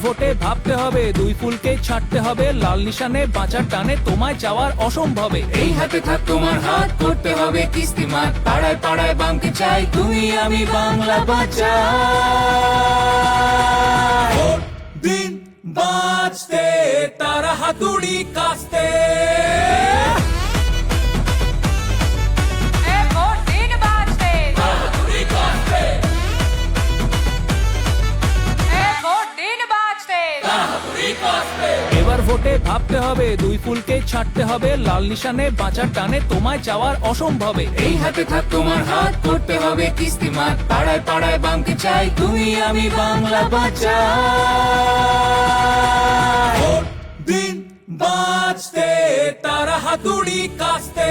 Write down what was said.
ভোটে ভাবতে হবে, দুই ফুলকে ছাড়তে হবে, লাল নিশানে বাঁচার টানে তোমায় চাওয়ার অসম্ভবে। এই হাতে থাক তোমার হাত, করতে হবে কিস্তিমাত, পাড়ায় পাড়ায় বামকে চাই, তুমি আমি বাংলা বাঁচাই। ভোট দিন বাঁচতে, তারা হাতুড়ি কাস্তে। এবার ভোটে ভাবতে হবে, দুই ফুলকে ছাড়তে হবে, লাল নিশানে বাঁচার টানে তোমায় চাওয়ার অসম্ভবে। এই হাতে থাক তোমার হাত, করতে হবে কিস্তিমাত, পাড়ায় পাড়ায় বামকে চাই, তুমি আমি বাংলা বাঁচাই। ভোট দিন বাঁচতে, তারা হাতুড়ি কাস্তে।